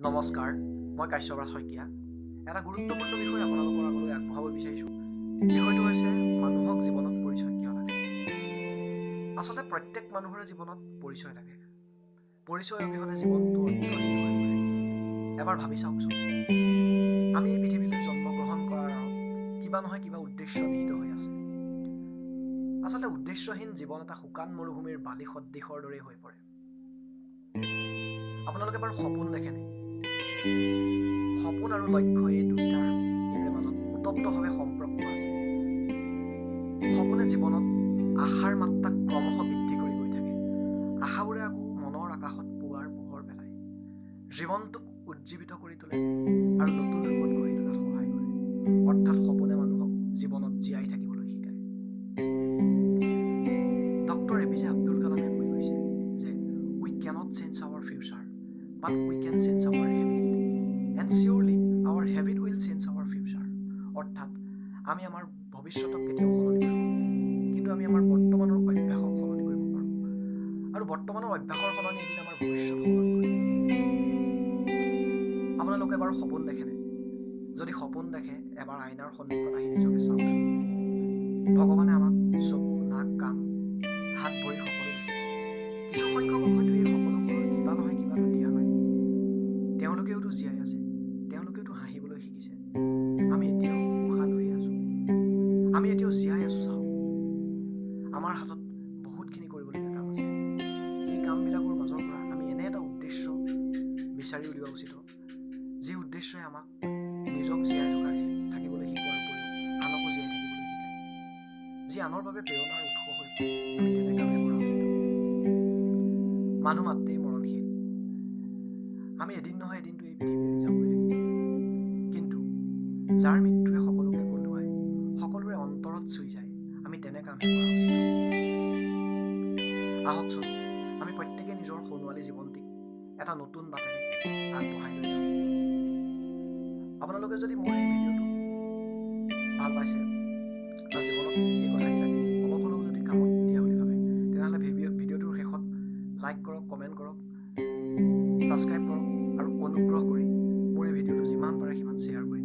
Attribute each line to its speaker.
Speaker 1: নমস্কাৰ, মই কাশ্যপৰাজ শইকীয়া। এটা গুৰুত্বপূৰ্ণ বিষয় আপোনালোকৰ আগলৈ আগবঢ়াব বিচাৰিছোঁ। বিষয়টো হৈছে মানুহক জীৱনত পৰিচয় কিয় লাগে। আচলতে প্ৰত্যেক মানুহৰে জীৱনত পৰিচয় লাগে। পৰিচয় অবিহনে জীৱনটো অৰ্থহীন হৈ পৰে। এবাৰ ভাবি চাওকচোন, আমি এই পৃথিৱীলৈ জন্মগ্ৰহণ কৰাৰ আঁৰত কিবা নহয় কিবা উদ্দেশ্য নিহিত হৈ আছে। আচলতে উদ্দেশ্যহীন জীৱন এটা শুকান মৰুভূমিৰ বালি সদৃশৰ দৰেই হৈ পৰে। আপোনালোকে বাৰু সপোন দেখেনে? সপোন আৰু লক্ষ্য এই দুয়োটাৰ মাজত ওতপ্ৰোতভাৱে সম্পৰ্ক আছে। সপোনে জীৱনত আশাৰ মাত্ৰাক ক্ৰমশঃ বৃদ্ধি কৰি গৈ থাকে। আশাবোৰে আকৌ মনৰ আকাশত পুৱাৰ পোহৰ পেলায়, জীৱনটোক উজ্জীৱিত কৰি তোলে আৰু নতুন ৰূপত গঢ়ি তোলাত সহায় কৰে। অৰ্থাৎ সপোনে মানুহক জীৱনত জীয়াই থাকিবলৈ শিকায়। ডক্টৰ এপিজে আব্দুল কালামে কৈ গৈছে যে we cannot change our future but we can change our habit and surely our habit will change our future. অৰ্থাৎ আমি আমাৰ ভৱিষ্যতক কেতিয়াও সলনি কৰিব নোৱাৰোঁ, কিন্তু আমি আমাৰ বৰ্তমানৰ অভ্যাসক সলনি কৰিব পাৰোঁ। আৰু বৰ্তমানৰ অভ্যাসৰ সলনি এদিন আমাৰ ভৱিষ্যত সলনি কৰিব। আপোনালোকে বাৰু সপোন দেখেনে? যদি সপোন দেখে, এবাৰ আইনাৰ সন্মুখত আহি নিজকে চাওকচোন। ভগৱানে আমাক চকু, নাক, কাণ, হাত, ভৰি সকলো দিছে। কিছু সংখ্যকক হয়তো এই সকলোবোৰৰ কিবা নহয় কিবাটো দিয়া নাই। তেওঁলোকেওতো জীয়াই আছে, তেওঁলোকেওতো হাঁহিবলৈ শিকিছে। আমি এতিয়াও উশাহ লৈয়ে আছোঁ, আমি এতিয়াও জীয়াই আছোঁ। চাওক, আমাৰ হাতত বহুতখিনি কৰিবলগীয়া কাম আছে। এই কামবিলাকৰ মাজৰ পৰা আমি এনে এটা উদ্দেশ্য বিচাৰি উলিওৱা উচিত, যি উদ্দেশ্যই আমাক নিজক জীয়াই থাকিবলৈ শিকোৱাৰ উপৰিও আনকো জীয়াই থাকিবলৈ শিকায়, যি আনৰ বাবে প্ৰেৰণাৰ উৎস হৈ পৰে। আমি তেনে কামহে কৰা উচিত। মানুহ মাত্ৰেই মৰণশীল। আমি এদিন নহয় এদিনতো এই পৃথিৱী এৰি যাবই লাগিব। কিন্তু যাৰ মৃত্যুৱে সকলোকে কন্দুৱাই, সকলোৰে অন্তৰত চুই যায়, আমি তেনে কামহে কৰা উচিত। আহকচোন, আমি প্ৰত্যেকে নিজৰ সোণোৱালী জীৱনটিক এটা নতুন বাটেৰে আগবঢ়াই লৈ যাওঁ। আপোনালোকে যদি মোৰ এই ভিডিঅ'টো ভাল পাইছে বা জীৱনত এই কথাকেইটাকে অলপ হ'লেও যদি কামত দিয়া বুলি ভাবে, তেনেহ'লে ভিডিঅ'টোৰ শেষত লাইক কৰক, কমেণ্ট কৰক, ছাবস্ক্ৰাইব কৰক আৰু অনুগ্ৰহ কৰি মোৰ এই ভিডিঅ'টো যিমান পাৰে সিমান শ্বেয়াৰ কৰি